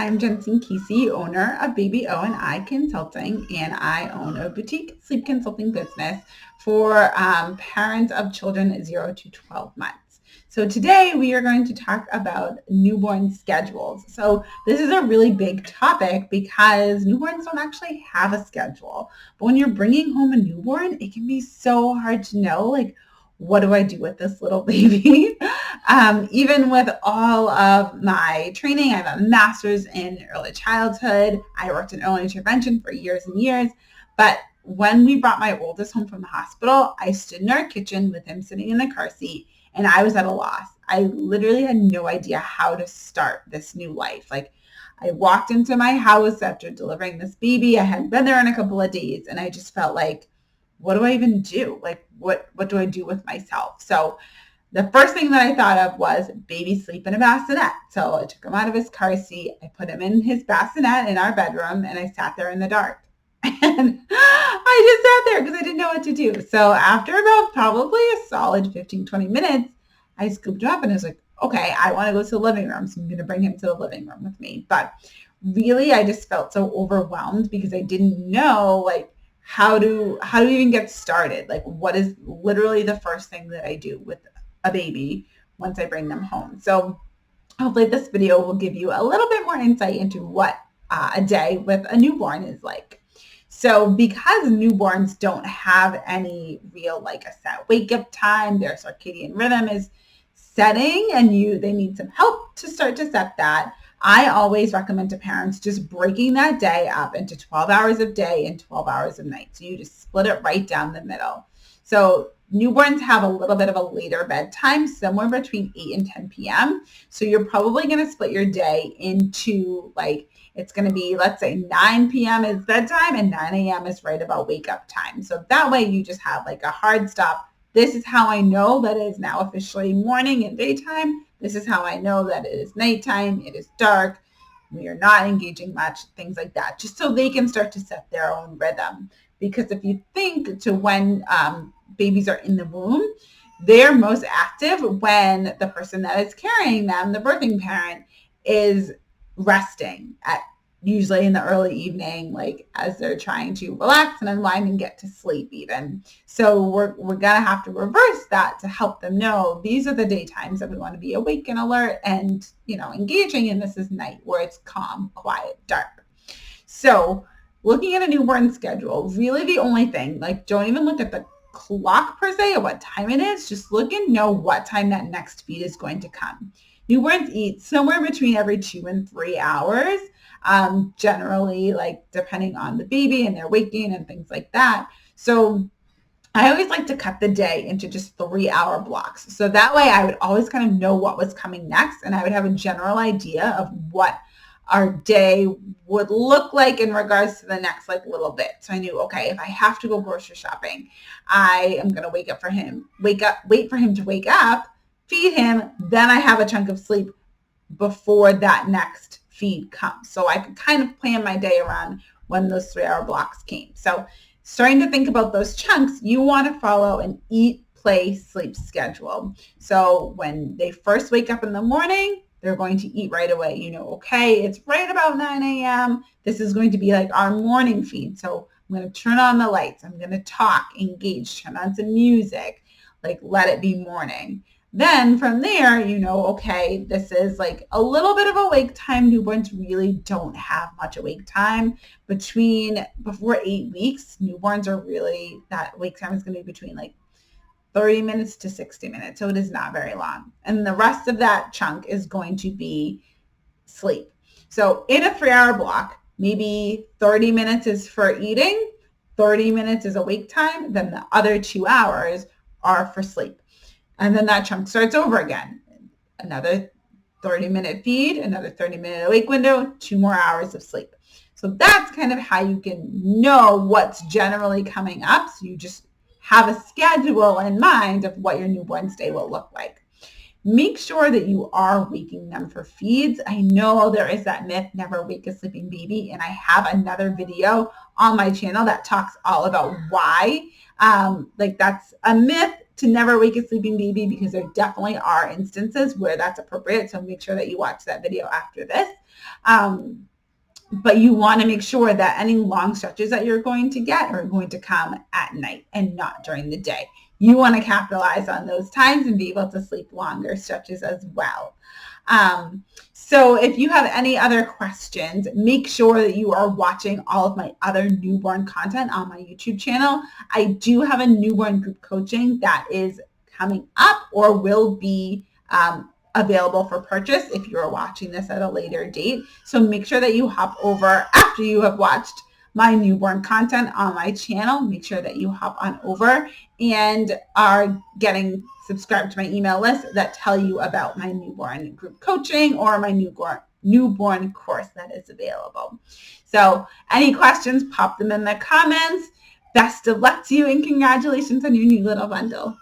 I'm Jensen Kesey, owner of Baby O and I Consulting, and I own a boutique sleep consulting business for parents of children 0 to 12 months. So today we are going to talk about newborn schedules. So this is a really big topic because newborns don't actually have a schedule. But when you're bringing home a newborn, it can be so hard to know, like, what do I do with this little baby? Even with all of my training, I have a master's in early childhood. I worked in early intervention for years and years. But when we brought my oldest home from the hospital, I stood in our kitchen with him sitting in the car seat, and I was at a loss. I literally had no idea how to start this new life. Like, I walked into my house after delivering this baby. I hadn't been there in a couple of days, and I just felt like, what do I even do? Like, what do I do with myself? So the first thing that I thought of was baby sleep in a bassinet. So I took him out of his car seat. I put him in his bassinet in our bedroom, and I sat there in the dark. And I just sat there because I didn't know what to do. So after about probably a solid 15, 20 minutes, I scooped him up and I was like, okay, I want to go to the living room. So I'm going to bring him to the living room with me. But really, I just felt so overwhelmed because I didn't know, like, how to even get started. Like, what is literally the first thing that I do with a baby once I bring them home? So hopefully this video will give you a little bit more insight into what a day with a newborn is like. So because newborns don't have any real, like, a set wake up time, their circadian rhythm is setting and they need some help to start to set that. I always recommend to parents just breaking that day up into 12 hours of day and 12 hours of night. So you just split it right down the middle. So newborns have a little bit of a later bedtime, somewhere between 8 and 10 p.m. So you're probably going to split your day into, like, it's going to be, let's say 9 p.m. is bedtime and 9 a.m. is right about wake up time. So that way you just have like a hard stop. This is how I know that it is now officially morning and daytime. This is how I know that it is nighttime. It is dark. We are not engaging much, things like that, just so they can start to set their own rhythm. Because if you think to when babies are in the womb, they're most active when the person that is carrying them, the birthing parent, is resting at usually in the early evening, like as they're trying to relax and unwind and get to sleep even. So we're going to have to reverse that to help them know these are the daytimes that we want to be awake and alert and, engaging. And this is night where it's calm, quiet, dark. So looking at a newborn schedule, really the only thing, like, don't even look at the clock per se or what time it is. Just look and know what time that next feed is going to come. Newborns eat somewhere between every 2 and 3 hours, generally, like, depending on the baby and their waking and things like that. So I always like to cut the day into just 3-hour blocks. So that way I would always kind of know what was coming next, and I would have a general idea of what our day would look like in regards to the next, like, little bit. So I knew, okay, if I have to go grocery shopping, I am going to wait for him to wake up, feed him, then I have a chunk of sleep before that next feed comes. So I could kind of plan my day around when those 3-hour blocks came. So starting to think about those chunks, you want to follow an eat, play, sleep schedule. So when they first wake up in the morning, they're going to eat right away. Okay, it's right about 9 a.m. This is going to be like our morning feed. So I'm going to turn on the lights. I'm going to talk, engage, turn on some music, like, let it be morning. Then from there, okay, this is like a little bit of awake time. Newborns really don't have much awake time. Before 8 weeks, newborns are really, that wake time is going to be between like 30 minutes to 60 minutes. So it is not very long. And the rest of that chunk is going to be sleep. So in a 3-hour block, maybe 30 minutes is for eating, 30 minutes is awake time, then the other 2 hours are for sleep. And then that chunk starts over again. Another 30-minute feed, another 30-minute awake window, 2 more hours of sleep. So that's kind of how you can know what's generally coming up. So you just have a schedule in mind of what your newborn's day will look like. Make sure that you are waking them for feeds. I know there is that myth, never wake a sleeping baby, and I have another video on my channel that talks all about why. That's a myth to never wake a sleeping baby, because there definitely are instances where that's appropriate. So make sure that you watch that video after this. But you want to make sure that any long stretches that you're going to get are going to come at night and not during the day. You want to capitalize on those times and be able to sleep longer stretches as well. So if you have any other questions, make sure that you are watching all of my other newborn content on my YouTube channel. I do have a newborn group coaching that is coming up or will be available for purchase if you're watching this at a later date. So make sure that you hop over after you have watched my newborn content on my channel. Make sure that you hop on over and are getting subscribed to my email list that tell you about my newborn group coaching or my newborn course that is available. So any questions, pop them in the comments. Best of luck to you and congratulations on your new little bundle.